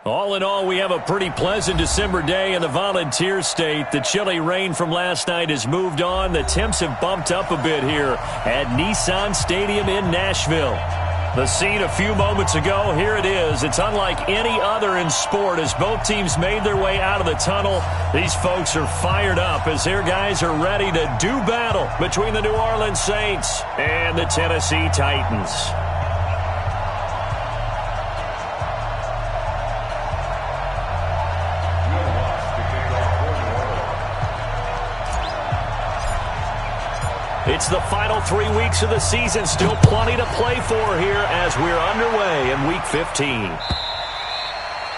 All in all, we have a pretty pleasant December day in the Volunteer State. The chilly rain from last night has moved on. The temps have bumped up a bit here at Nissan Stadium in Nashville. The scene a few moments ago, here it is. It's unlike any other in sport as both teams made their way out of the tunnel. These folks are fired up as their guys are ready to do battle between the New Orleans Saints and the Tennessee Titans. It's the final 3 weeks of the season. Still plenty to play for here as we're underway in Week 15.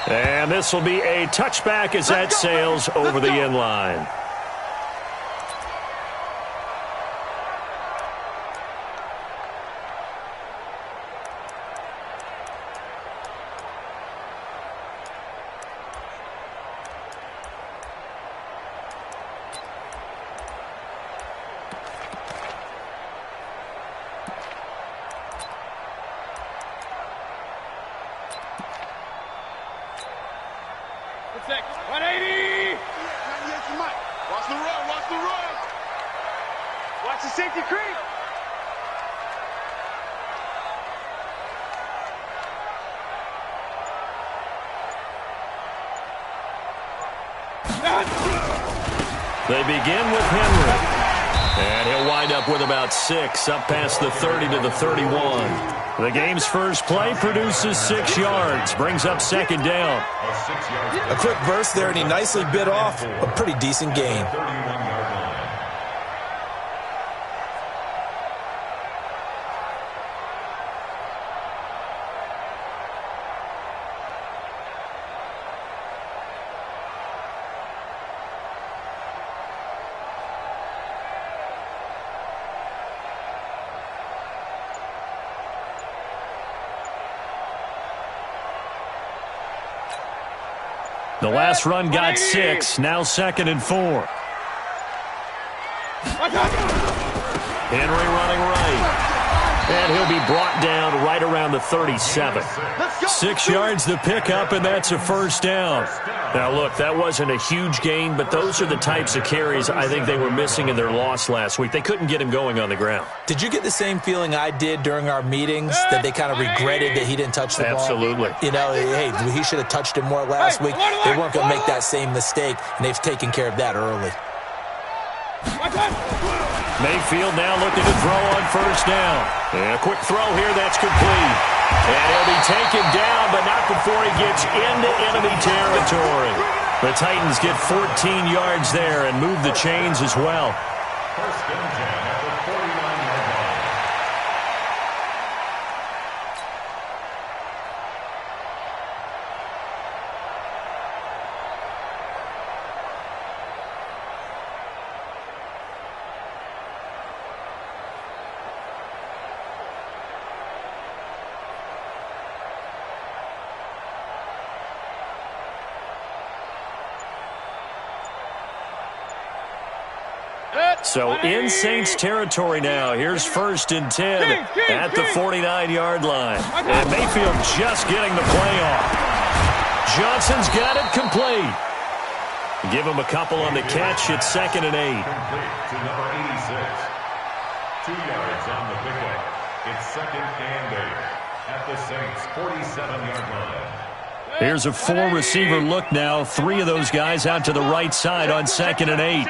And this will be a touchback as that sails over the end line. They begin with Henry. And he'll wind up with about 6, up past the 30 to the 31. The game's first play produces 6 yards, brings up second down. A quick burst there, and he nicely bit off a pretty decent gain. The last run got 6, now 2nd and 4. Henry running right. And he'll be brought down right around the 37. 6 yards the pickup, and that's a first down. Now, look, that wasn't a huge gain, but those are the types of carries I think they were missing in their loss last week. They couldn't get him going on the ground. Did you get the same feeling I did during our meetings, that they kind of regretted that he didn't touch the ball? Absolutely. You know, hey, he should have touched it more last week. They weren't going to make that same mistake, and they've taken care of that early. Mayfield now looking to throw on first down. And a quick throw here, that's complete. And he'll be taken down, but not before he gets into enemy territory. The Titans get 14 yards there and move the chains as well. First down at the 49-yard line. So in Saints territory now. Here's 1st and 10 at the 49-yard line. And Mayfield just getting the play off. Johnson's got it complete. Give him a couple on the catch. It's 2nd and 8. Complete to number 86. 2 yards on the pickup. It's 2nd and 8 at the Saints 47-yard line. Here's a 4-receiver look now. 3 of those guys out to the right side on 2nd and 8.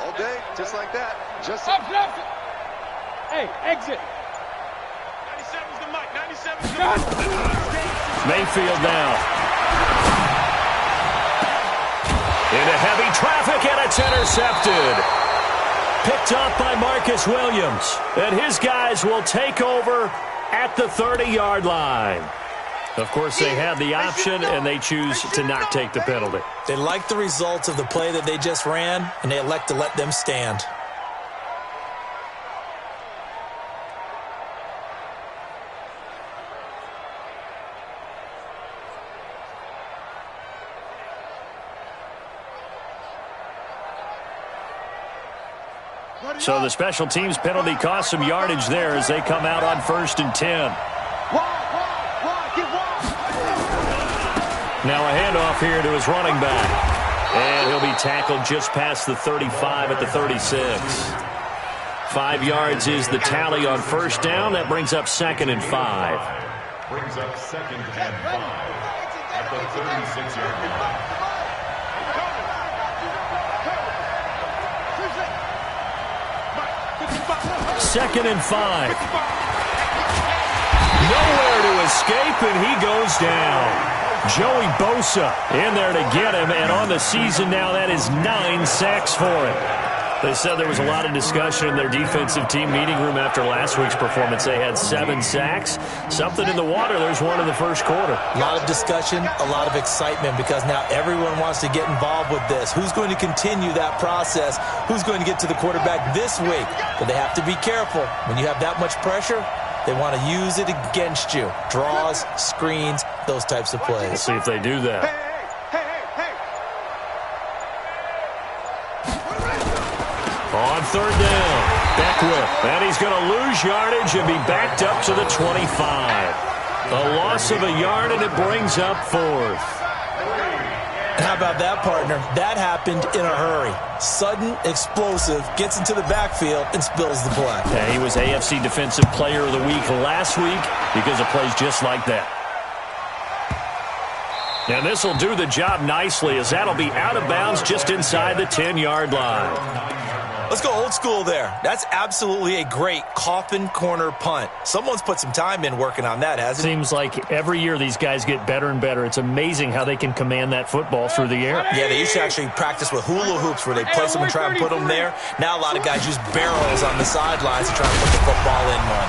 All day, just like that. Just hey, exit. 97's the mic. 97's the mic. Mayfield now. Into heavy traffic, and it's intercepted. Picked up by Marcus Williams. And his guys will take over at the 30-yard line. Of course, they have the option, and they choose to not take the penalty. They like the results of the play that they just ran, and they elect to let them stand. So the special teams penalty cost some yardage there as they come out on 1st and 10. Now a handoff here to his running back. And he'll be tackled just past the 35 at the 36. 5 yards is the tally on 1st down. That brings up 2nd and 5. Brings up 2nd and 5 at the 36-yard line. Second and 5. Nowhere to escape, and he goes down. Joey Bosa in there to get him, and on the season now, that is 9 sacks for him. They said there was a lot of discussion in their defensive team meeting room after last week's performance. They had 7 sacks. Something in the water. There's one in the first quarter. A lot of discussion, a lot of excitement, because now everyone wants to get involved with this. Who's going to continue that process? Who's going to get to the quarterback this week? But they have to be careful. When you have that much pressure, they want to use it against you. Draws, screens, those types of plays. Let's see if they do that. On 3rd down, Beckwith. And he's going to lose yardage and be backed up to the 25. A loss of a yard, and it brings up 4th. How about that, partner? That happened in a hurry. Sudden, explosive, gets into the backfield, and spills the play. Yeah, he was AFC Defensive Player of the Week last week because of plays just like that. And this will do the job nicely, as that'll be out of bounds just inside the 10-yard line. Let's go old school there. That's absolutely a great coffin corner punt. Someone's put some time in working on that, hasn't it? Seems like every year these guys get better and better. It's amazing how they can command that football through the air. Yeah, they used to actually practice with hula hoops where they place them and try and put them there. Now a lot of guys use barrels on the sidelines to try and put the football in one.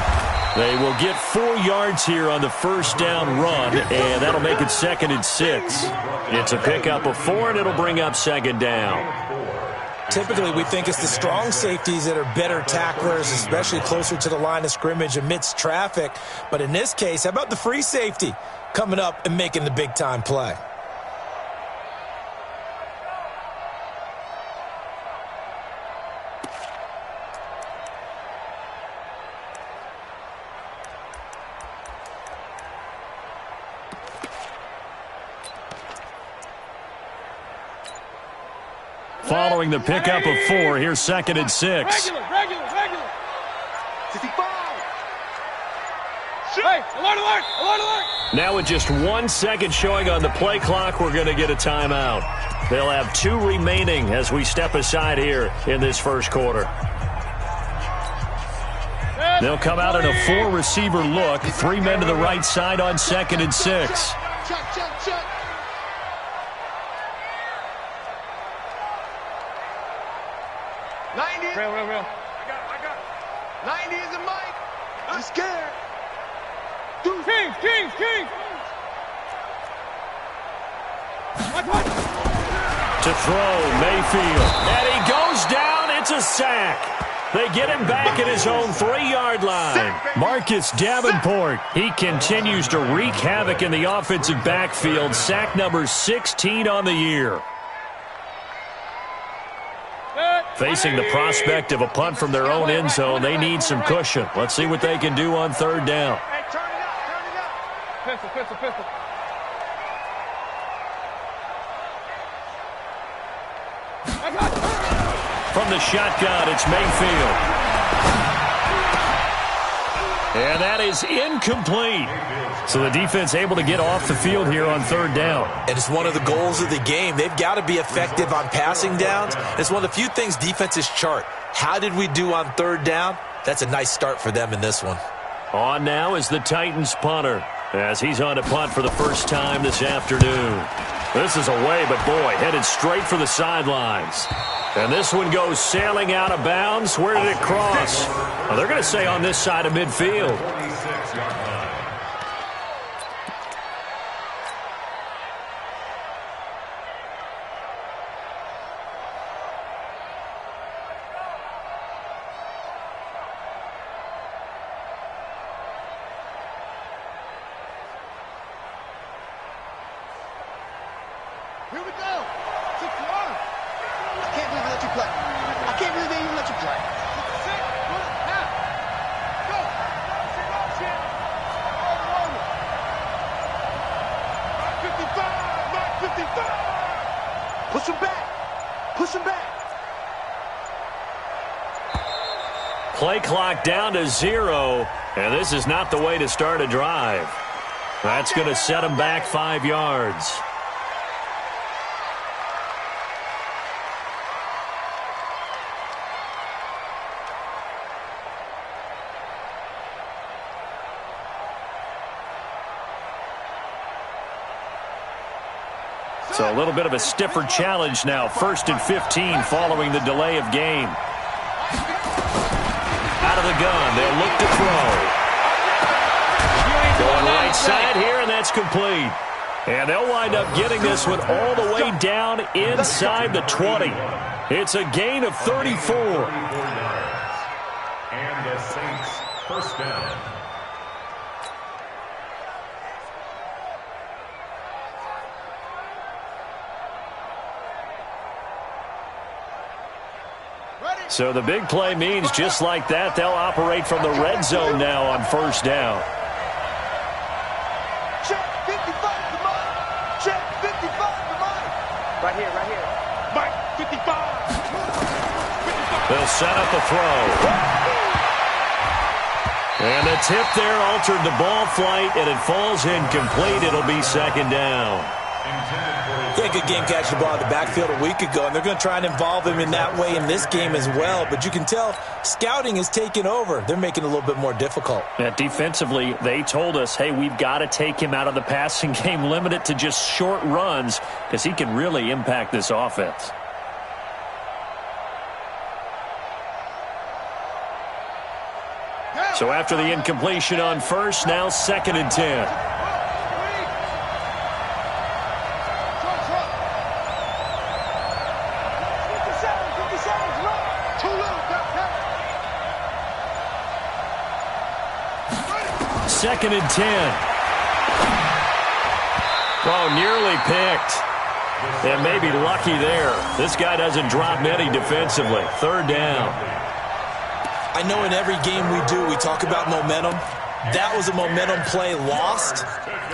They will get 4 yards here on the 1st down run, and that'll make it 2nd and 6. It's a pickup of 4, and it'll bring up 2nd down. Typically, we think it's the strong safeties that are better tacklers, especially closer to the line of scrimmage amidst traffic. But in this case, how about the free safety coming up and making the big-time play? Following the pickup of 4, here's 2nd and 6. Regular. 65. Hey, alert. Now with just 1 second showing on the play clock, we're going to get a timeout. They'll have 2 remaining as we step aside here in this first quarter. They'll come out in a 4-receiver look. 3 men to the right side on 2nd and 6. Check. 90. Real. I got it. 90 is the mic. I'm scared. King. To throw, Mayfield. And he goes down. It's a sack. They get him back at his own 3-yard line. Marcus Davenport. He continues to wreak havoc in the offensive backfield. Sack number 16 on the year. Facing the prospect of a punt from their own end zone, they need some cushion. Let's see what they can do on 3rd down. Hey, turn it up. Pistol. From the shotgun, it's Mayfield. And that is incomplete. So the defense able to get off the field here on 3rd down. And it's one of the goals of the game. They've got to be effective on passing downs. It's one of the few things defenses chart. How did we do on 3rd down? That's a nice start for them in this one. On now is the Titans punter, as he's on to punt for the first time this afternoon. This is away, but boy, headed straight for the sidelines. And this one goes sailing out of bounds. Where did it cross? Well, they're going to say on this side of midfield. 46-yard line. Here we go. 61. I can't believe they let you play. I can't believe they even let you play. Play clock down to 0, and this is not the way to start a drive. That's going to set them back 5 yards. So a little bit of a stiffer challenge now. 1st and 15 following the delay of game. Out of the gun, they'll look to throw. Going right side here, and that's complete. And they'll wind up getting this one all the way down inside the 20. It's a gain of 34. And the Saints first down. So the big play means just like that, they'll operate from the red zone now on 1st down. Check 55 for Mike. Check 55 for Mike. Right here, right here. Mike, 55. 55. They'll set up a throw. And the tip there altered the ball flight, and it falls incomplete. It'll be 2nd down. Yeah, good game catching the ball in the backfield a week ago, and they're going to try and involve him in that way in this game as well. But you can tell scouting is taking over. They're making it a little bit more difficult. Yeah, defensively, they told us, hey, we've got to take him out of the passing game, limit it to just short runs, because he can really impact this offense. So after the incompletion on 1st, now 2nd and 10. Second and 10. Oh, nearly picked. And maybe lucky there. This guy doesn't drop many defensively. 3rd down. I know in every game we do, we talk about momentum. That was a momentum play lost.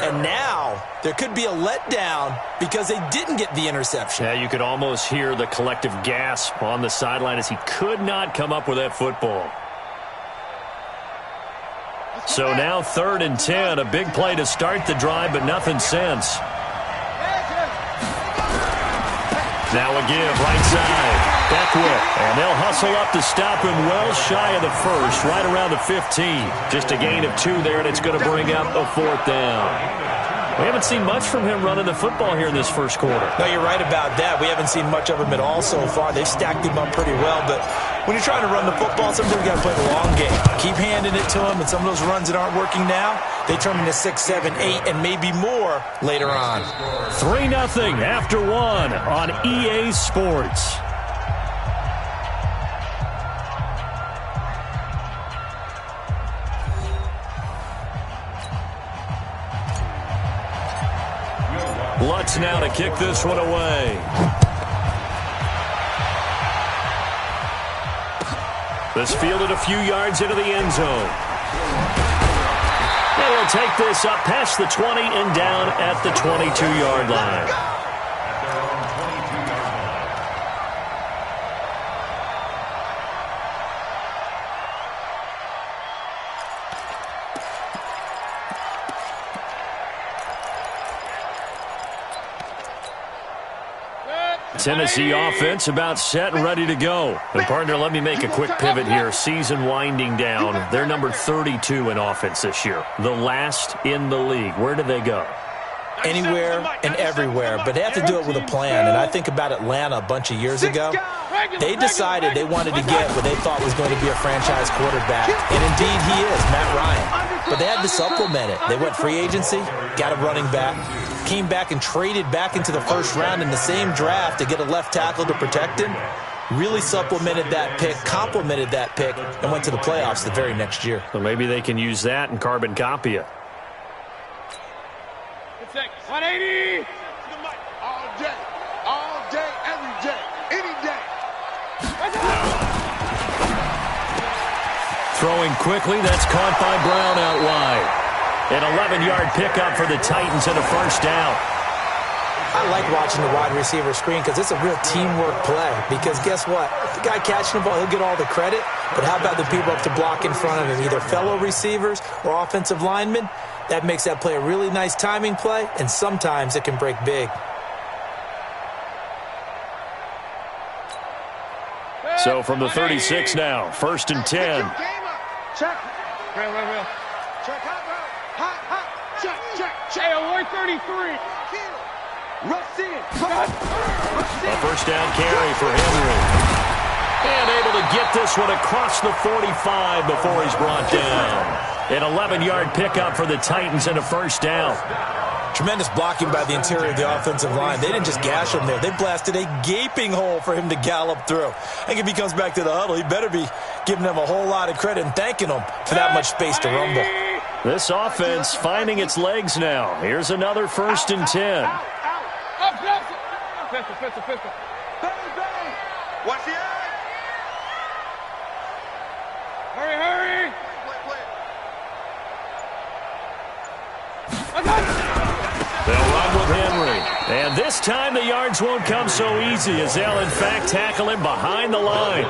And now there could be a letdown because they didn't get the interception. Yeah, you could almost hear the collective gasp on the sideline as he could not come up with that football. So now 3rd and 10, a big play to start the drive, but nothing since. Now a give, right side. Beckwith, and they'll hustle up to stop him well shy of the 1st, right around the 15. Just a gain of 2 there, and it's going to bring up a 4th down. We haven't seen much from him running the football here in this 1st quarter. No, you're right about that. We haven't seen much of him at all so far. They've stacked him up pretty well, but when you're trying to run the football, sometimes you got to play the long game. Keep handing it to him, and some of those runs that aren't working now, they turn into 6, 7, 8, and maybe more later on. 3-0 after 1 on EA Sports. Lutz now to kick this one away. This fielded a few yards into the end zone. And he'll take this up past the 20 and down at the 22-yard line. Tennessee offense about set and ready to go. And, partner, let me make a quick pivot here. Season winding down. They're number 32 in offense this year. The last in the league. Where do they go? Anywhere and everywhere, but they have to do it with a plan. And I think about Atlanta a bunch of years ago. They decided they wanted to get what they thought was going to be a franchise quarterback. And indeed he is, Matt Ryan. But they had to supplement it. They went free agency, got a running back, came back and traded back into the 1st round in the same draft to get a left tackle to protect him. Really supplemented that pick, complemented that pick, and went to the playoffs the very next year. So maybe they can use that and carbon copy it. 180. All day, every day, any day. Throwing quickly, that's caught by Brown out wide. An 11-yard pickup for the Titans and a 1st down. I like watching the wide receiver screen because it's a real teamwork play. Because guess what? The guy catching the ball, he'll get all the credit. But how about the people up to block in front of him, either fellow receivers or offensive linemen? That makes that play a really nice timing play, and sometimes it can break big. So from the 36 now, 1st and 10. Check. Real. Check, hot. Check. Hey, alert 33. Rush in. A first down carry for Henry. And able to get this one across the 45 before he's brought down. An 11-yard pickup for the Titans and a first down. Tremendous blocking by the interior of the offensive line. They didn't just gash him there. They blasted a gaping hole for him to gallop through. I think if he comes back to the huddle, he better be giving them a whole lot of credit and thanking them for that much space to rumble. This offense finding its legs now. Here's another 1st and 10. Pistol. Bang. Watch the eye. Hurry. They'll run with Henry. And this time the yards won't come so easy as they'll, in fact, tackle him behind the line.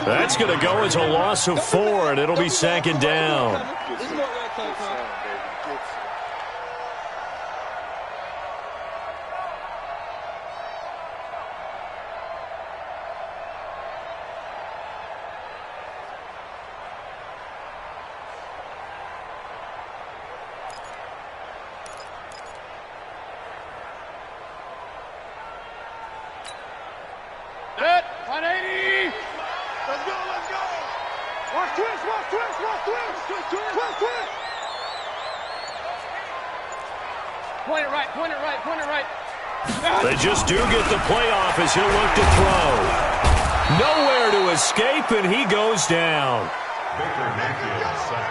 That's going to go as a loss of 4, and it'll be 2nd down. Set. 180. Let's go. Watch twist. Point it right. They just do get the playoff as he'll look to throw. Nowhere to escape, and he goes down.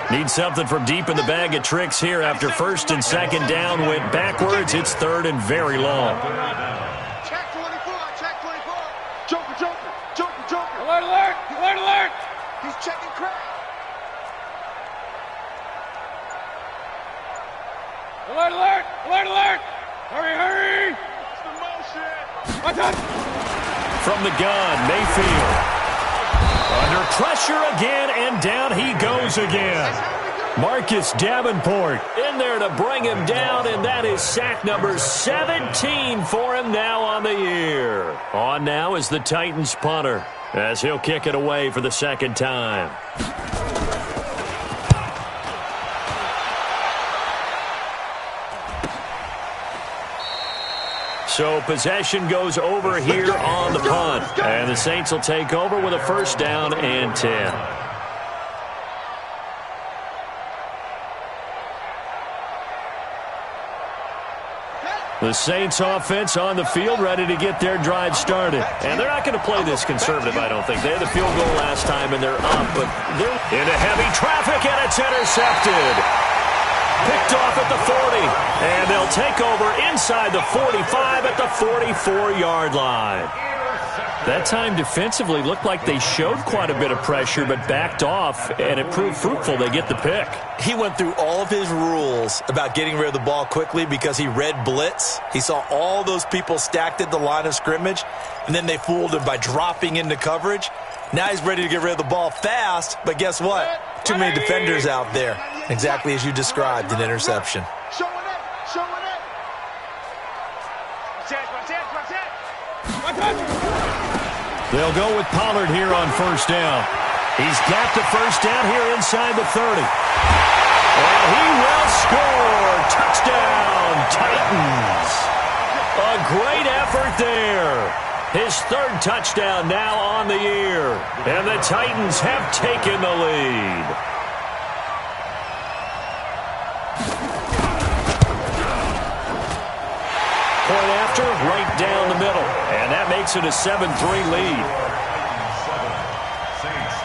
Need something from deep in the bag of tricks here after 1st and 2nd down went backwards. It's 3rd and very long. Check 24. Joker. Alert. He's checking crack. Alert. Hurry. It's the motion. What's up? From the gun, Mayfield. Under pressure again, and down he goes again. Marcus Davenport in there to bring him down, and that is sack number 17 for him now on the year. On now is the Titans punter as he'll kick it away for the 2nd time. So possession goes over here on the punt, and the Saints will take over with a 1st down and 10. The Saints offense on the field ready to get their drive started. And they're not going to play this conservative, I don't think. They had the field goal last time, and they're up, but they're into heavy traffic, and it's intercepted. Picked off at the 40, and they'll take over inside the 45 at the 44-yard line. That time defensively looked like they showed quite a bit of pressure but backed off, and it proved fruitful. They get the pick. He went through all of his rules about getting rid of the ball quickly because he read blitz. He saw all those people stacked at the line of scrimmage, and then they fooled him by dropping into coverage. Now he's ready to get rid of the ball fast, but guess what? Too many defenders out there. Exactly as you described, an interception. Showing it. They'll go with Pollard here on 1st down. He's got the 1st down here inside the 30. And he will score. Touchdown, Titans. A great effort there. His 3rd touchdown now on the year. And the Titans have taken the lead. Point after, right down the middle. And that makes it a 7-3 lead. 7, Saints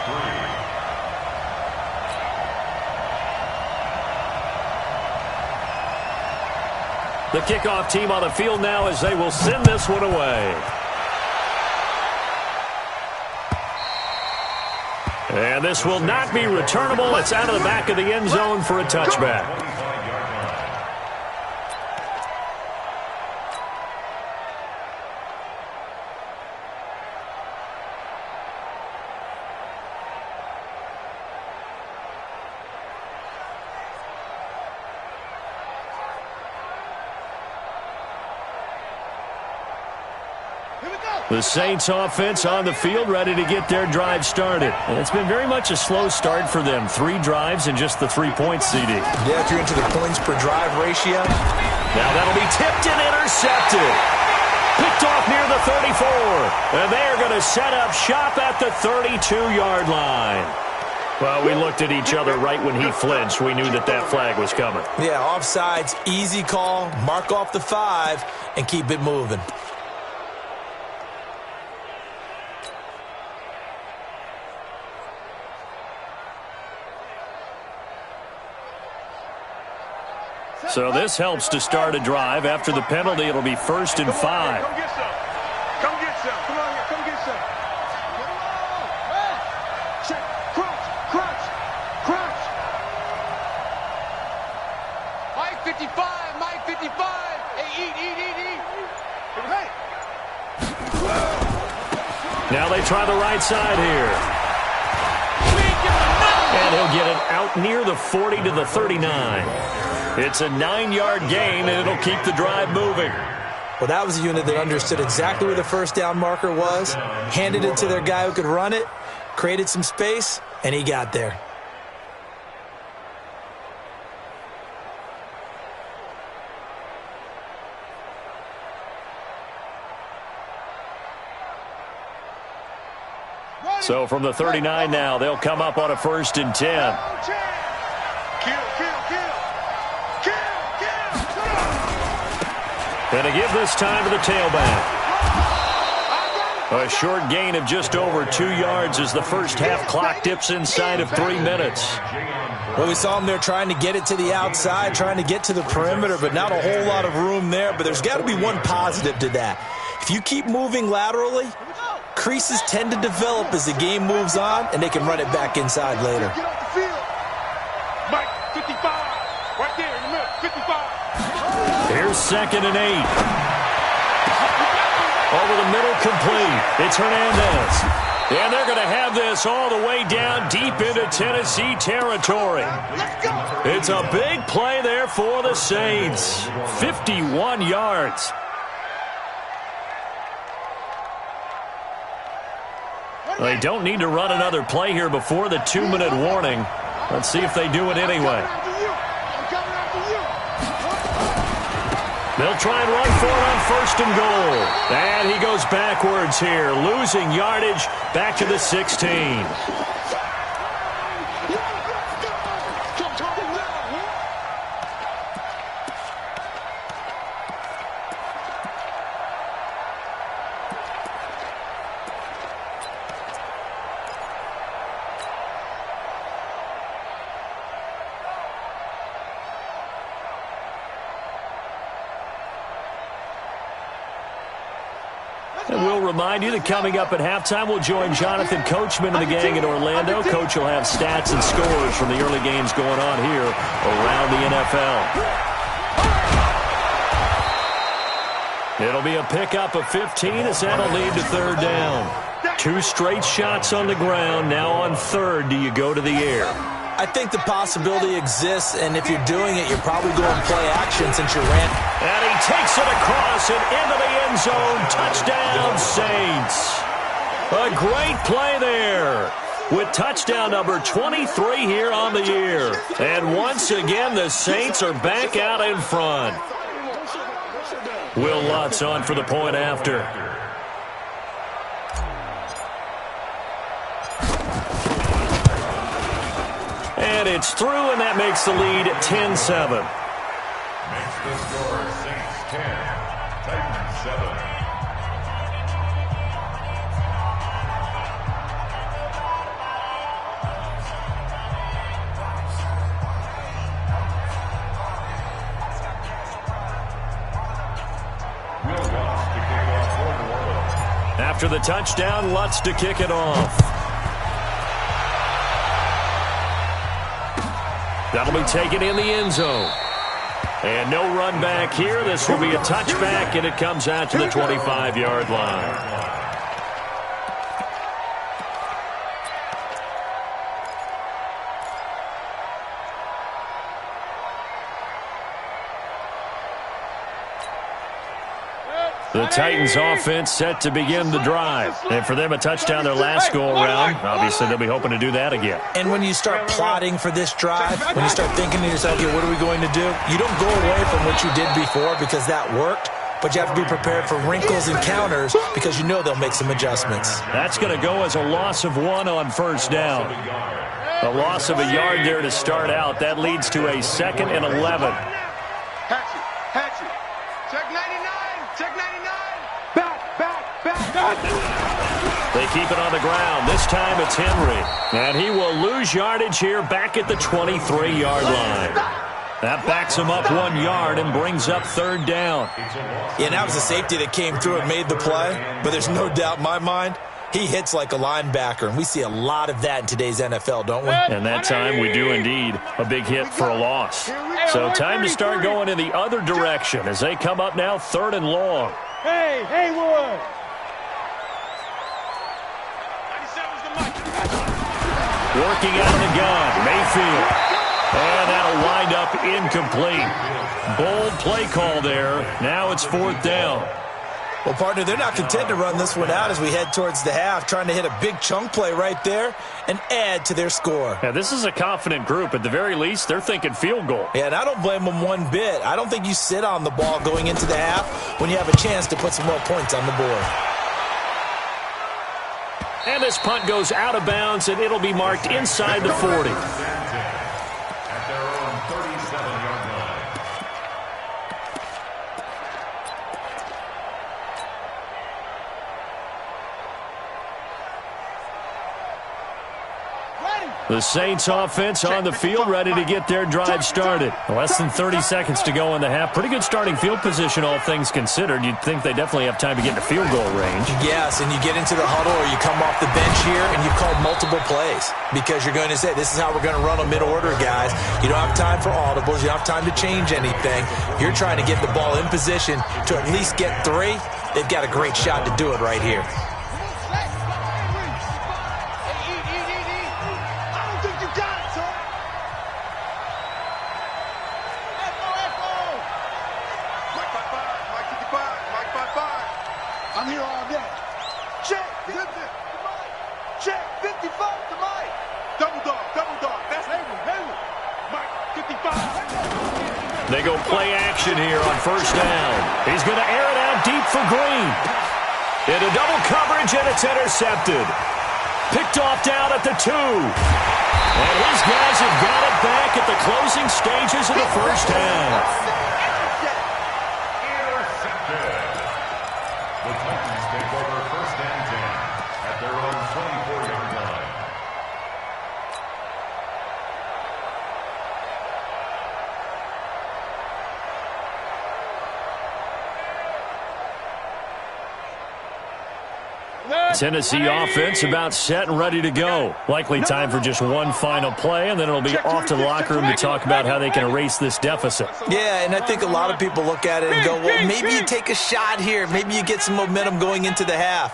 3. The kickoff team on the field now as they will send this one away. And this will not be returnable. It's out of the back of the end zone for a touchback. The Saints offense on the field, ready to get their drive started. And it's been very much a slow start for them. 3 drives and just the 3 points, CD. Yeah, if you're into the points per drive ratio. Now that'll be tipped and intercepted. Picked off near the 34. And they're going to set up shop at the 32-yard line. Well, we looked at each other right when he flinched. We knew that that flag was coming. Yeah, offsides, easy call. Mark off the 5 and keep it moving. So this helps to start a drive. After the penalty, it'll be 1st and 5. Come get some. Come get some. Come on here. Come get some. Check. Crunch. Crunch. Crunch. Mike 55. Mike 55. Hey, eat. Hey. Now they try the right side here. And he'll get it out near the 40 to the 39. It's a 9-yard gain, and it'll keep the drive moving. Well, that was a unit that understood exactly where the first down marker was, handed it to their guy who could run it, created some space, and he got there. So from the 39 now, they'll come up on a 1st and 10. And to give this time to the tailback. A short gain of just over 2 yards as the first half clock dips inside of 3 minutes. Well, we saw him there trying to get it to the outside, trying to get to the perimeter, but not a whole lot of room there. But there's got to be one positive to that. If you keep moving laterally, creases tend to develop as the game moves on, and they can run it back inside later. Get off the field. Mike 55. Right there in the middle. 55. Here's 2nd and 8. Over the middle, complete. It's Hernandez. And they're going to have this all the way down deep into Tennessee territory. It's a big play there for the Saints. 51 yards. They don't need to run another play here before the 2-minute warning. Let's see if they do it anyway. They'll try and run for it on 1st and goal. And he goes backwards here, losing yardage back to the 16. And we'll remind you that coming up at halftime, we'll join Jonathan Coachman and the gang in Orlando. Coach will have stats and scores from the early games going on here around the NFL. It'll be a pickup of 15 as that'll lead to 3rd down. 2 straight shots on the ground. Now on 3rd, do you go to the air? I think the possibility exists, and if you're doing it, you're probably going play action since you ran. And he takes it across and into the end zone. Touchdown, Saints. A great play there with touchdown number 23 here on the year. And once again, the Saints are back out in front. Will Lutz on for the point after. And it's through, and that makes the lead 10-7. Makes the score Saints 10, Titans 7. After the touchdown, Lutz to kick it off. That'll be taken in the end zone. And no run back here. This will be a touchback, and it comes out to the 25-yard line. The Titans offense set to begin the drive. And for them, a touchdown their last go-around. Obviously, they'll be hoping to do that again. And when you start plotting for this drive, when you start thinking to yourself, okay, what are we going to do? You don't go away from what you did before because that worked. But you have to be prepared for wrinkles and counters because you know they'll make some adjustments. That's going to go as a loss of 1 on first down. A loss of a yard there to start out. That leads to a 2nd and 11. Hatchet. Check 99. Check 99. Back. They keep it on the ground. This time it's Henry. And he will lose yardage here back at the 23-yard line. That backs him up 1 yard and brings up 3rd down. Yeah, and that was a safety that came through and made the play. But there's no doubt in my mind, he hits like a linebacker. And we see a lot of that in today's NFL, don't we? And that time we do indeed. A big hit for a loss. So time to start going in the other direction as they come up now 3rd and long. Hey, Haywood. Working out of the gun, Mayfield. And that'll wind up incomplete. Bold play call there. Now it's 4th down. Well, partner, they're not content to run this one out as we head towards the half, trying to hit a big chunk play right there and add to their score. Yeah, this is a confident group. At the very least, they're thinking field goal. Yeah, and I don't blame them one bit. I don't think you sit on the ball going into the half when you have a chance to put some more points on the board. And this punt goes out of bounds, and it'll be marked inside the 40. The Saints offense on the field, ready to get their drive started. Less than 30 seconds to go in the half. Pretty good starting field position, all things considered. You'd think they definitely have time to get into field goal range. Yes, and you get into the huddle or you come off the bench here and you've called multiple plays because you're going to say, this is how we're going to run them mid-order, guys. You don't have time for audibles. You don't have time to change anything. You're trying to get the ball in position to at least get 3. They've got a great shot to do it right here. I'm here all day. Check 55 to Mike. Double dog. That's Hayward. Mike 55. They go play action here on first down. He's going to air it out deep for Green. Into double coverage, and it's intercepted. Picked off down at the 2. And his guys have got it back at the closing stages of the first half. The Titans take over 1st and 10 at their own 24-yard line. Tennessee offense about set and ready to go. Likely time for just one final play, and then it'll be off to the locker room to talk about how they can erase this deficit. Yeah, and I think a lot of people look at it and go, well, maybe you take a shot here. Maybe you get some momentum going into the half.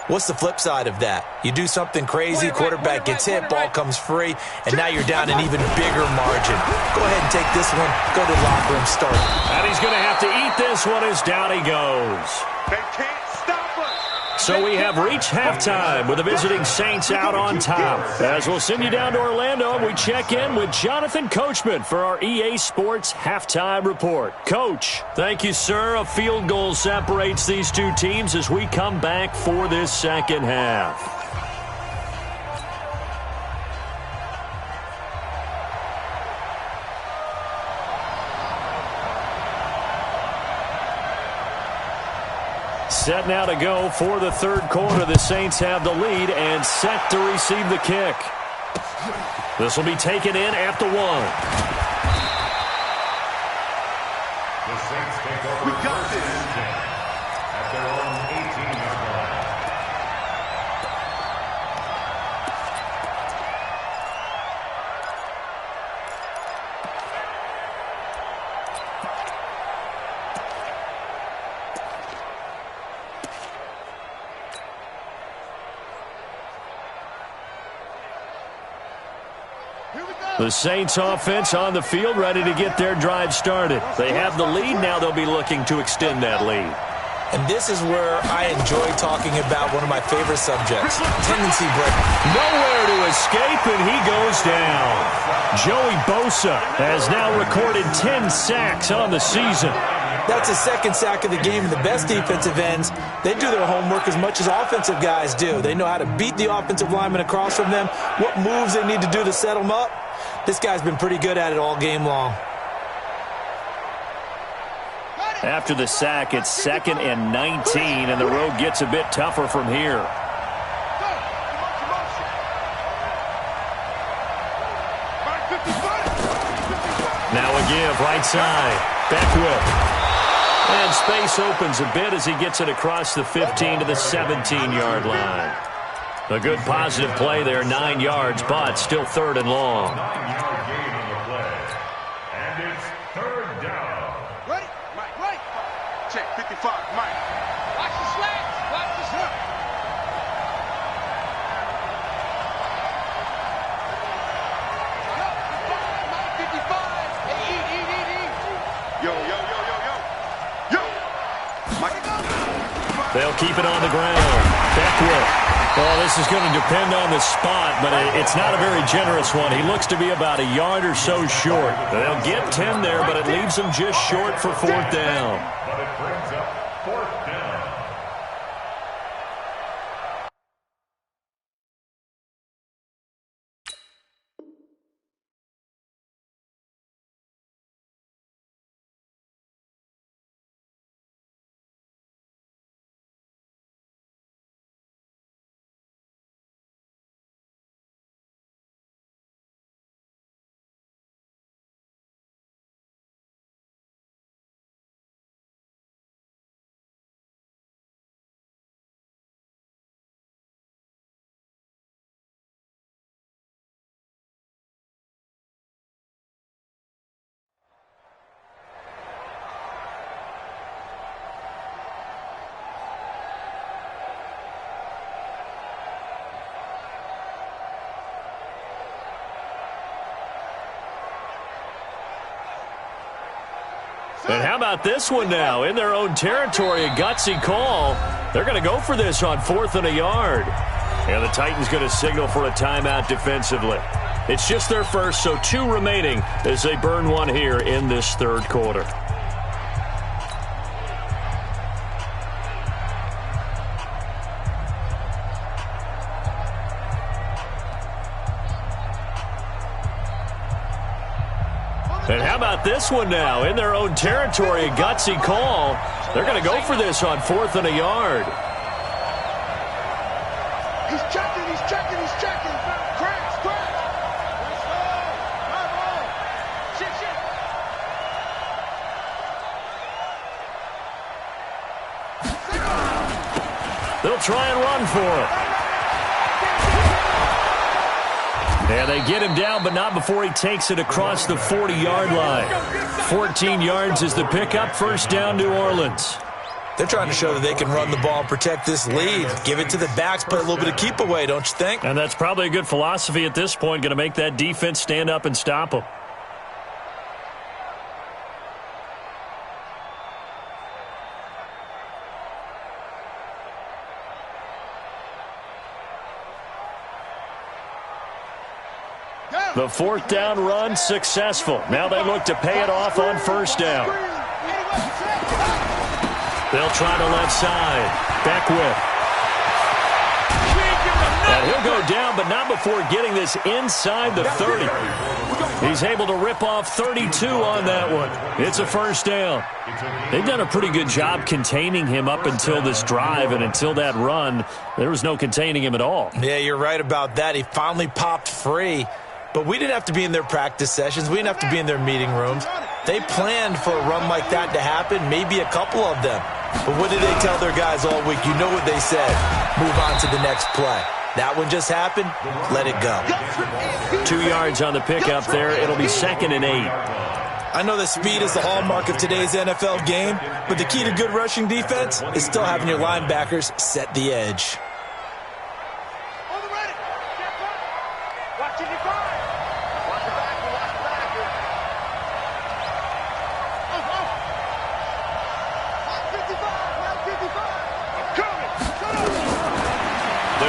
What's the flip side of that? You do something crazy, quarterback gets hit, ball comes free, and now you're down an even bigger margin. Go ahead and take this one. Go to the locker room, start. And he's going to have to eat this one as down he goes. They can't stop us. So we have reached halftime with the visiting Saints out on top. As we'll send you down to Orlando, we check in with Jonathan Coachman for our EA Sports Halftime Report. Coach, thank you, sir. A field goal separates these two teams as we come back for this second half. Set now to go for the third quarter. The Saints have the lead and set to receive the kick. This will be taken in at the 1. The Saints take over 1st and 10 at their own 18-yard line. The Saints offense on the field ready to get their drive started. They have the lead. Now they'll be looking to extend that lead. And this is where I enjoy talking about one of my favorite subjects, tendency break. Nowhere to escape, and he goes down. Joey Bosa has now recorded 10 sacks on the season. That's his second sack of the game, and the best defensive ends, they do their homework as much as offensive guys do. They know how to beat the offensive lineman across from them, what moves they need to do to set them up. This guy's been pretty good at it all game long. After the sack, it's 2nd and 19, and the road gets a bit tougher from here. Now a give, right side. Beckwith. And space opens a bit as he gets it across the 15 to the 17-yard line. A good positive play there, 9 yards, but still 3rd and long. 9-yard gain on the play. And it's 3rd down. Ready? Right. Check, 55, Mike. Watch the slants. Watch the slants. Mike, 55. Hey, eat. Yo. Mike. They'll keep it on the ground. Beckwith. Well, this is going to depend on the spot, but it's not a very generous one. He looks to be about a yard or so short. They'll get 10 there, but it leaves them just short for 4th down. But it brings up 4th down. And how about this one now? In their own territory, a gutsy call. They're going to go for this on 4th and a yard. And the Titans going to signal for a timeout defensively. It's just their first, so 2 remaining as they burn one here in this 3rd quarter. And how about this one now? In their own territory, a gutsy call. They're going to go for this on 4th and a yard. He's checking. Crash. Shit. They'll try and run for it. And they get him down, but not before he takes it across the 40-yard line. 14 yards is the pickup. 1st down, New Orleans. They're trying to show that they can run the ball and protect this lead. Give it to the backs, play a little bit of keep away, don't you think? And that's probably a good philosophy at this point, going to make that defense stand up and stop them. The 4th down run successful. Now they look to pay it off on 1st down. They'll try the left side. Beckwith. And he'll go down, but not before getting this inside the 30. He's able to rip off 32 on that one. It's a 1st down. They've done a pretty good job containing him up until this drive, and until that run, there was no containing him at all. Yeah, you're right about that. He finally popped free. But we didn't have to be in their practice sessions. We didn't have to be in their meeting rooms. They planned for a run like that to happen, maybe a couple of them. But what did they tell their guys all week? You know what they said. Move on to the next play. That one just happened. Let it go. 2 yards on the pickup there. It'll be 2nd and 8. I know that speed is the hallmark of today's NFL game, but the key to good rushing defense is still having your linebackers set the edge.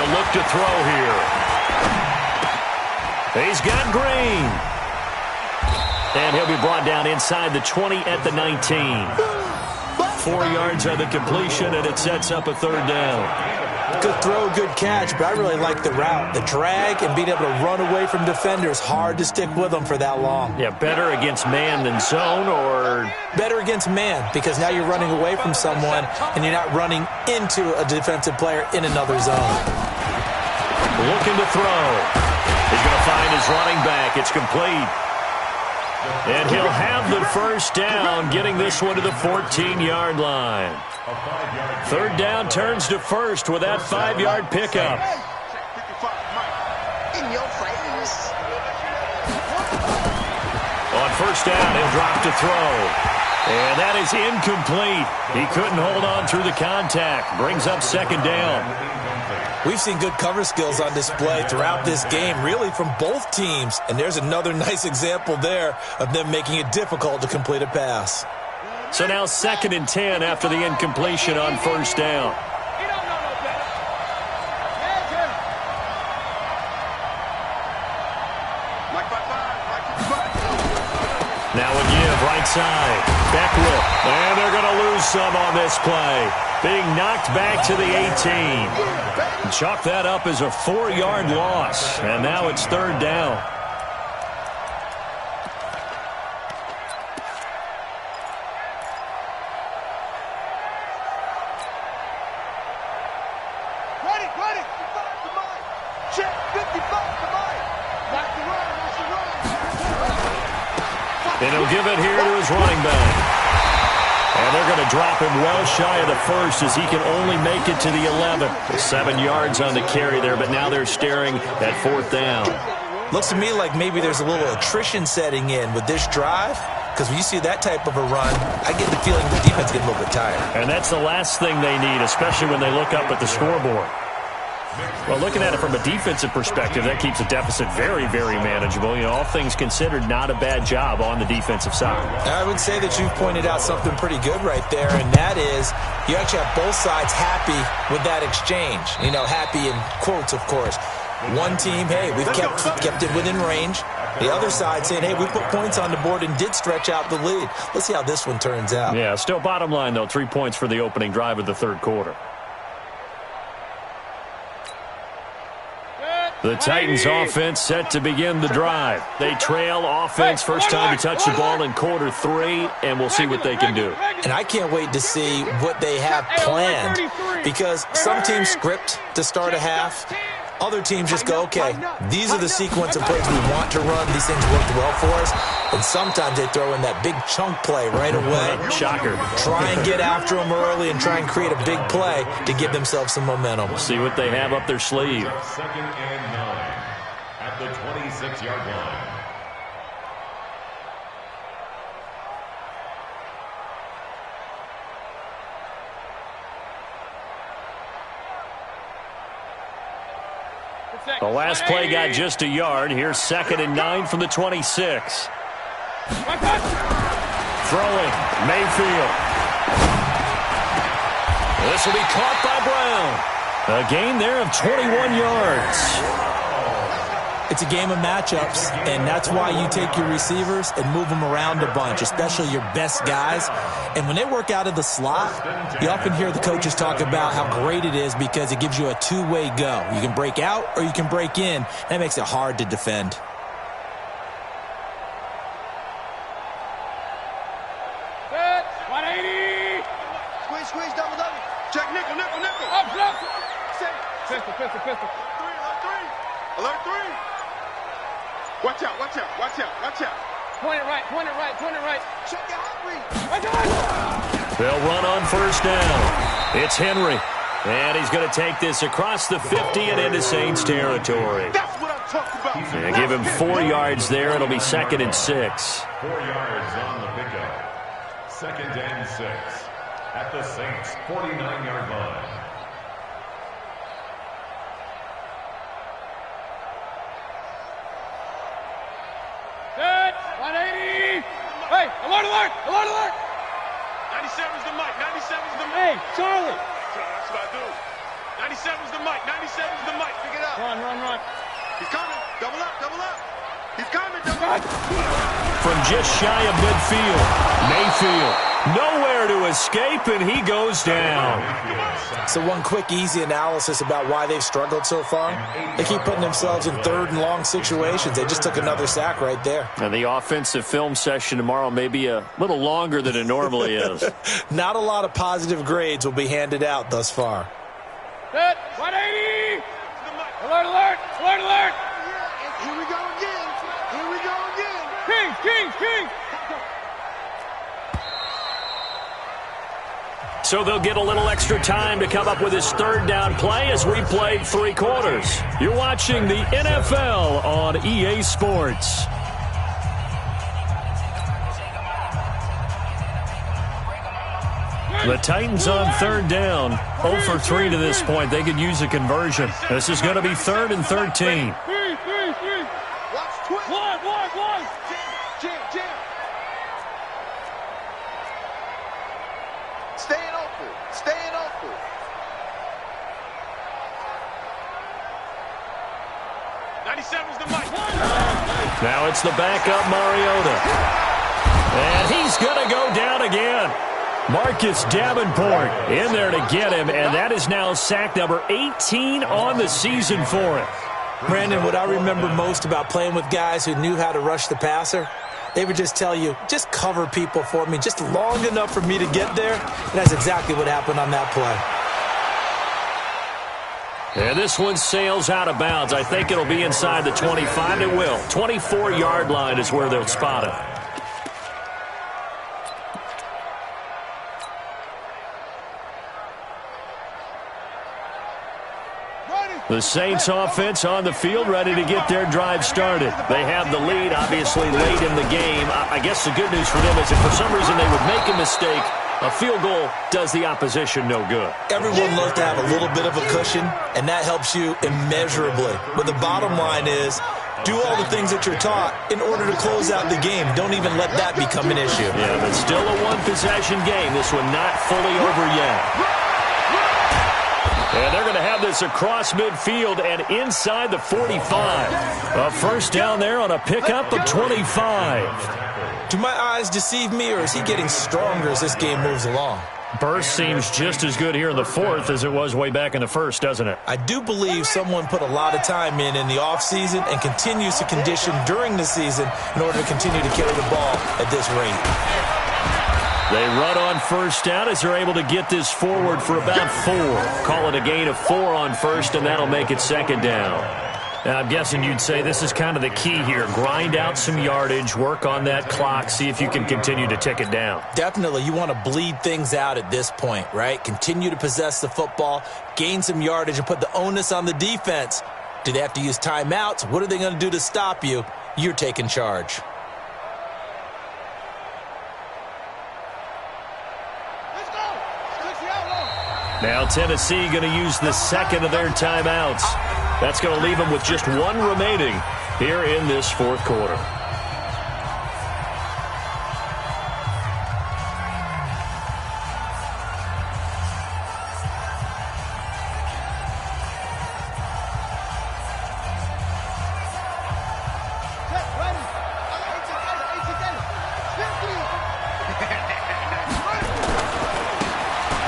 He'll look to throw here. He's got Green. And he'll be brought down inside the 20 at the 19. 4 yards on the completion, and it sets up a third down. Good throw, good catch, but I really like the route. The drag and being able to run away from defenders, hard to stick with them for that long. Yeah, better against man than zone, or? Better against man, because now you're running away from someone and you're not running into a defensive player in another zone. Looking to throw. He's going to find his running back. It's complete. And he'll have the first down, getting this one to the 14-yard line. Third down turns to first with that 5-yard pickup. In your face. On first down, he'll drop to throw. And that is incomplete. He couldn't hold on through the contact. Brings up second down. We've seen good cover skills on display throughout this game, really from both teams. And there's another nice example there of them making it difficult to complete a pass. So now 2nd and 10 after the incompletion on first down. Now a give, right side. Beckwith. And they're going to lose some on this play. Being knocked back to the 18. Chalk that up as a 4-yard loss. And now it's third down. And he'll give it here to his running back. And they're going to drop him well shy of the first as he can only make it to the 11. 7 yards on the carry there, but now they're staring at fourth down. Looks to me like maybe there's a little attrition setting in with this drive, because when you see that type of a run, I get the feeling the defense gets a little bit tired. And that's the last thing they need, especially when they look up at the scoreboard. Well, looking at it from a defensive perspective, that keeps the deficit very, very manageable. You know, all things considered, not a bad job on the defensive side. I would say that you've pointed out something pretty good right there, and that is you actually have both sides happy with that exchange. You know, happy in quotes, of course. One team, hey, we've kept it within range. The other side saying, hey, we put points on the board and did stretch out the lead. Let's see how this one turns out. Yeah, still bottom line, though, 3 points for the opening drive of the third quarter. The Titans offense set to begin the drive. They trail offense first time to touch the ball in quarter 3, and we'll see what they can do. And I can't wait to see what they have planned, because some teams script to start a half. Other teams just go, okay, these are the sequence of plays we want to run. These things worked well for us. And sometimes they throw in that big chunk play right away. Shocker. Try and get after them early and try and create a big play to give themselves some momentum. We'll see what they have up their sleeve. 2nd and 9 at the 26-yard line. The last play got just a yard. Here's 2nd and 9 from the 26. Throwing, Mayfield. This will be caught by Brown. A gain there of 21 yards. It's a game of matchups, and that's why you take your receivers and move them around a bunch, especially your best guys. And when they work out of the slot, you often hear the coaches talk about how great it is because it gives you a two-way go. You can break out or you can break in. That makes it hard to defend. Set. 180. Squeeze, double. Check, nickel. Up. Set. Pistol. Alert 3. Watch out. Point it right. Check your hot read. They'll run on first down. It's Henry. And he's going to take this across the 50 and into Saints territory. That's what I'm talking about. Yeah, give him 4 yards there. It'll be 2nd and 6. 4 yards on the pickup. 2nd and 6 at the Saints' 49-yard line. Set. 180. Hey, alert. 97's the mic. Hey, Charlie. That's what I do. 97's the mic. 97's the mic. Pick it up. Run. He's coming. Double up. He's coming. Double up. From just shy of midfield, Mayfield nowhere to escape, and he goes down. So one quick, easy analysis about why they've struggled so far. They keep putting themselves in third and long situations. They just took another sack right there. And the offensive film session tomorrow may be a little longer than it normally is. Not a lot of positive grades will be handed out thus far. Set. 180. Alert. Here we go again. King. So they'll get a little extra time to come up with his third down play as we played 3 quarters. You're watching the NFL on EA Sports. The Titans on third down. 0 for 3 to this point. They could use a conversion. This is going to be 3rd and 13. Watch twist. One. Jam. Staying open. 97's the mic. Now it's the backup Mariota. And he's going to go down again. Marcus Davenport in there to get him, and that is now sack number 18 on the season for him. Brandon, what I remember most about playing with guys who knew how to rush the passer, they would just tell you, just cover people for me, just long enough for me to get there. And that's exactly what happened on that play. And this one sails out of bounds. I think it'll be inside the 25. It will. 24-yard line is where they'll spot it. The Saints offense on the field, ready to get their drive started. They have the lead, obviously, late in the game. I guess the good news for them is if for some reason they would make a mistake, a field goal does the opposition no good. Everyone loves to have a little bit of a cushion, and that helps you immeasurably. But the bottom line is, do all the things that you're taught in order to close out the game. Don't even let that become an issue. Yeah, but still a one-possession game. This one not fully over yet. And they're going to have this across midfield and inside the 45. A first down there on a pickup of 25. Do my eyes deceive me, or is he getting stronger as this game moves along? Burst seems just as good here in the fourth as it was way back in the first, doesn't it? I do believe someone put a lot of time in the offseason and continues to condition during the season in order to continue to carry the ball at this rate. They run on first down as they're able to get this forward for about 4. Call it a gain of 4 on first, and that'll make it second down. Now, I'm guessing you'd say this is kind of the key here. Grind out some yardage, work on that clock, see if you can continue to tick it down. Definitely. You want to bleed things out at this point, right? Continue to possess the football, gain some yardage, and put the onus on the defense. Do they have to use timeouts? What are they going to do to stop you? You're taking charge. Now Tennessee going to use the second of their timeouts. That's going to leave them with just 1 remaining here in this fourth quarter.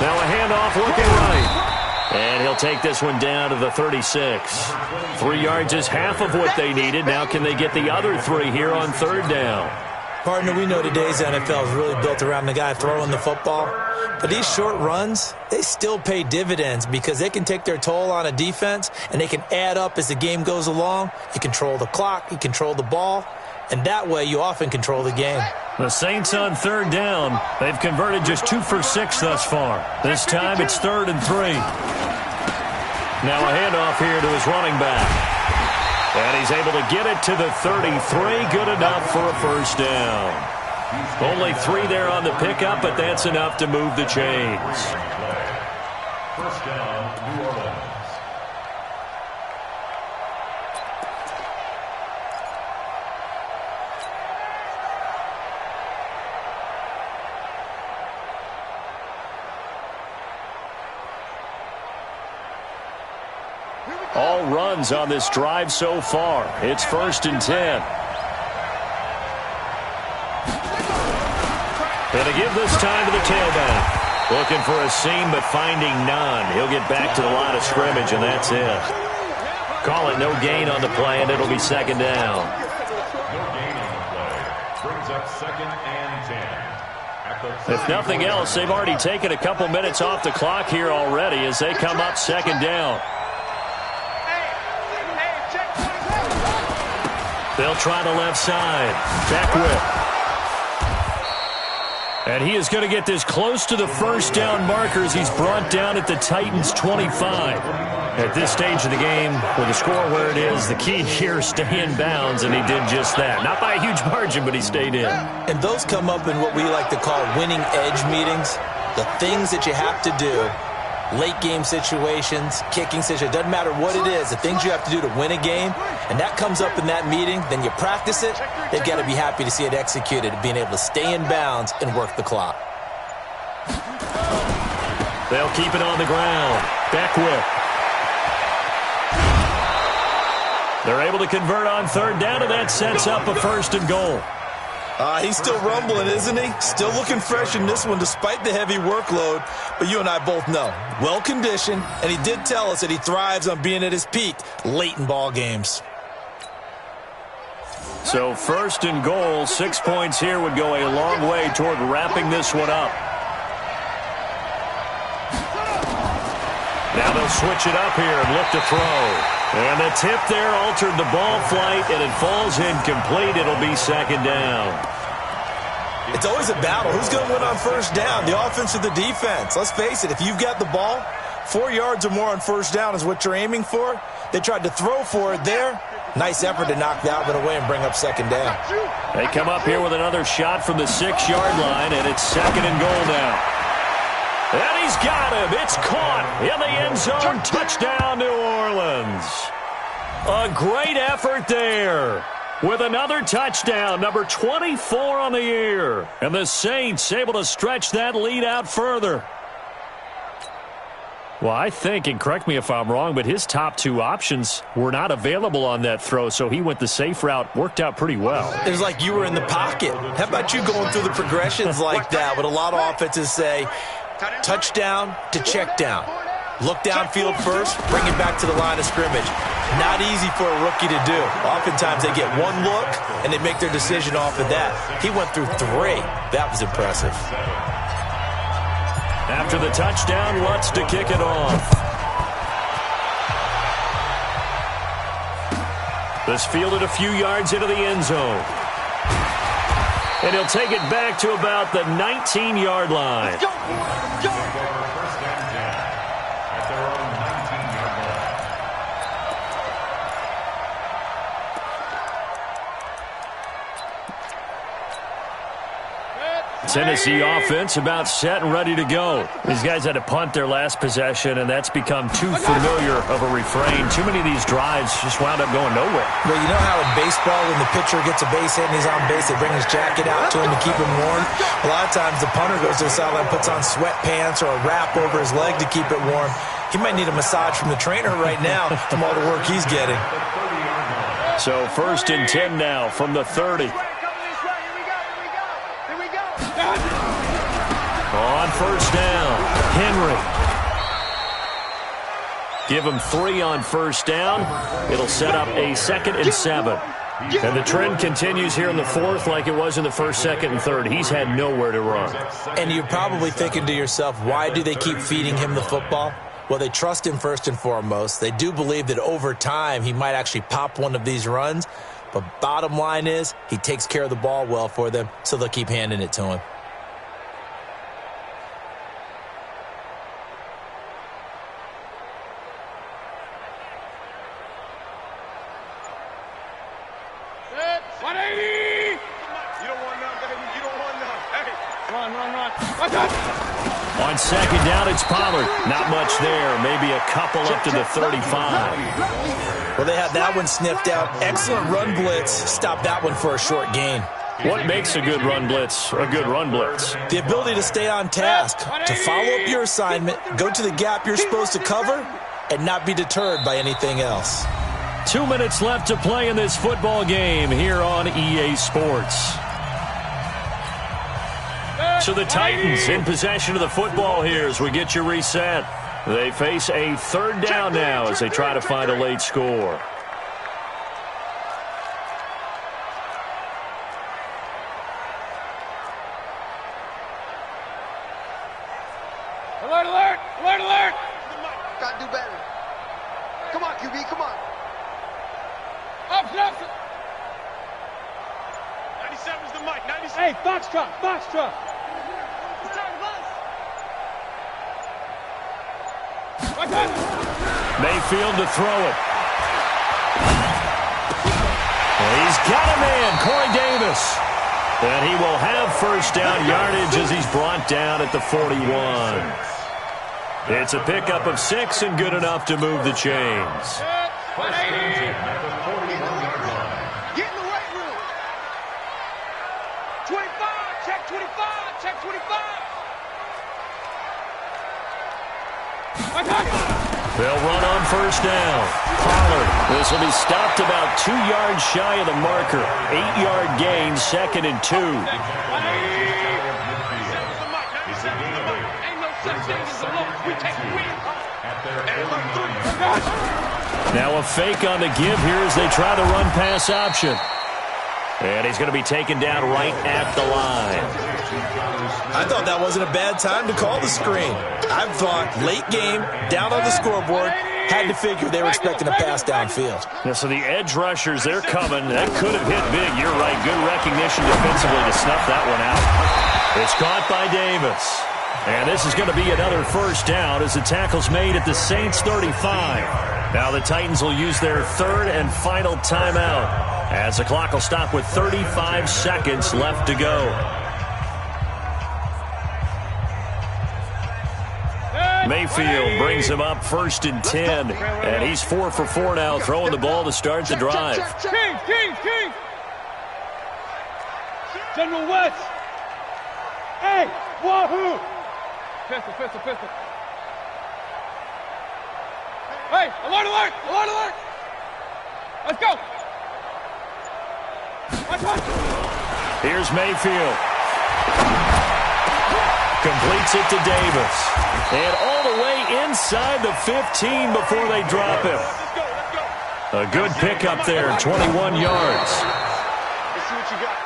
Now a handoff looking right. And he'll take this one down to the 36. 3 yards is half of what they needed. Now can they get the other 3 here on third down? Partner, we know today's NFL is really built around the guy throwing the football. But these short runs, they still pay dividends because they can take their toll on a defense and they can add up as the game goes along. You control the clock, you control the ball, and that way you often control the game. The Saints on third down. They've converted just 2 for 6 thus far. This time it's 3rd and 3. Now a handoff here to his running back. And he's able to get it to the 33. Good enough for a first down. Only 3 there on the pickup, but that's enough to move the chains. First down, New Orleans. all runs on this drive so far. It's 1st and 10. Gonna give this time to the tailback. Looking for a seam, but finding none. He'll get back to the line of scrimmage, and that's it. Call it no gain on the play, and it'll be 2nd down. No gain on the play. Brings up 2nd and 10. If nothing else, they've already taken a couple minutes off the clock here already as they come up 2nd down. They'll try the left side. Back whip. And he is going to get this close to the 1st down markers. He's brought down at the Titans' 25. At this stage of the game, with the score where it is, the key here is stay in bounds, and he did just that. Not by a huge margin, but he stayed in. And those come up in what we like to call winning edge meetings. The things that you have to do, late game situations, kicking situations, doesn't matter what it is, the things you have to do to win a game, and that comes up in that meeting, then you practice it, they've got to be happy to see it executed, being able to stay in bounds and work the clock. They'll keep it on the ground. Back whip. They're able to convert on 3rd down, and that sets up a 1st and goal. He's still rumbling, isn't he? Still looking fresh in this one despite the heavy workload. But you and I both know, well-conditioned, and he did tell us that he thrives on being at his peak late in ball games. So 1st and goal, 6 points here would go a long way toward wrapping this one up. Now they'll switch it up here and look to throw. And the tip there altered the ball flight, and it falls incomplete. It'll be 2nd down. It's always a battle. Who's going to win on 1st down, the offense or the defense? Let's face it, if you've got the ball, 4 yards or more on 1st down is what you're aiming for. They tried to throw for it there. Nice effort to knock that one away and bring up 2nd down. They come up here with another shot from the 6-yard line, and it's 2nd and goal now. And he's got him. It's caught in the end zone. Touchdown, New Orleans. A great effort there with another touchdown, number 24 on the year. And the Saints able to stretch that lead out further. Well, I think, and correct me if I'm wrong, but his top 2 options were not available on that throw, so he went the safe route. Worked out pretty well. It was like you were in the pocket. How about you going through the progressions like that? What a lot of offenses say, touchdown to check down. Look downfield first, bring it back to the line of scrimmage. Not easy for a rookie to do. Oftentimes they get one look, and they make their decision off of that. He went through 3. That was impressive. After the touchdown, Lutz to kick it off. This fielded a few yards into the end zone. And he'll take it back to about the 19-yard line. First and 10 at their own 19-yard line. Tennessee offense about set and ready to go. These guys had to punt their last possession, and that's become too familiar of a refrain. Too many of these drives just wound up going nowhere. Well, you know how in baseball when the pitcher gets a base hit and he's on base, they bring his jacket out to him to keep him warm? A lot of times the punter goes to the sideline, puts on sweatpants or a wrap over his leg to keep it warm. He might need a massage from the trainer right now from all the work he's getting. So 1st and 10 now from the 30. On 1st down, Henry. Give him 3 on 1st down. It'll set up a 2nd and 7. And the trend continues here in the 4th like it was in the 1st, 2nd, and 3rd. He's had nowhere to run. And you're probably thinking to yourself, why do they keep feeding him the football? Well, they trust him first and foremost. They do believe that over time he might actually pop one of these runs. But bottom line is he takes care of the ball well for them, so they'll keep handing it to him. On 2nd down, it's Pollard. Not much there. Maybe a couple up to the 35. Well, they had that one sniffed out. Excellent run blitz. Stop that one for a short gain. What makes a good run blitz a good run blitz? The ability to stay on task, to follow up your assignment, go to the gap you're supposed to cover, and not be deterred by anything else. 2 minutes left to play in this football game here on EA Sports. So the Titans in possession of the football here as we get you reset. They face a third down now as they try to find a late score. Alert, alert! Alert, alert! Got to do better. Come on, QB, come on. Option, option! 97's the mic, 97. Hey, Foxtrot, Foxtrot! It's time to bust. Watch out! Mayfield to throw it. He's got a man, Corey Davis. And he will have first down yardage as he's brought down at the 41. It's a pickup of 6 and good enough to move the chains. First down at the 41-yard line. Get in the weight room. 25, check 25, check 25. They'll run on first down. Pollard. This will be stopped about 2 yards shy of the marker. 8-yard gain, 2nd and 2. Now a fake on the give here as they try the run pass option. And he's going to be taken down right at the line. I thought that wasn't a bad time to call the screen. I thought late game, down on the scoreboard, had to figure they were expecting a pass downfield. Yeah, so the edge rushers, they're coming. That could have hit big. You're right. Good recognition defensively to snuff that one out. It's caught by Davis. And this is going to be another first down as the tackle's made at the Saints 35. Now the Titans will use their third and final timeout as the clock will stop with 35 seconds left to go. Mayfield brings him up 1st and 10. And he's 4 for 4 now, throwing the ball to start the drive. King! General West! Hey, wahoo! Pistol. Hey, alert! Let's go! Here's Mayfield. Completes it to Davis. And all the way inside the 15 before they drop him. A good pickup there, 21 yards. Let's see what you got.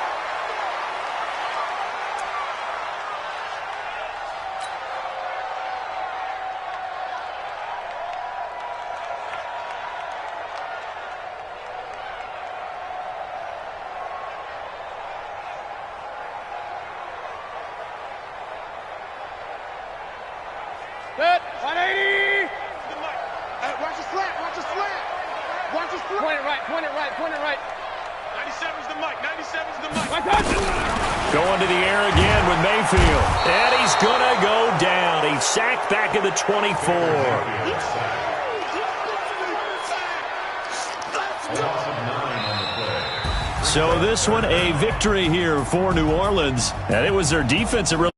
Set, 180! Watch the slant. Point it right. 97's the mic, 97's the mic. Going to the air again with Mayfield. And he's going to go down. He's sacked back at the 24. So this one, a victory here for New Orleans. And it was their defense that really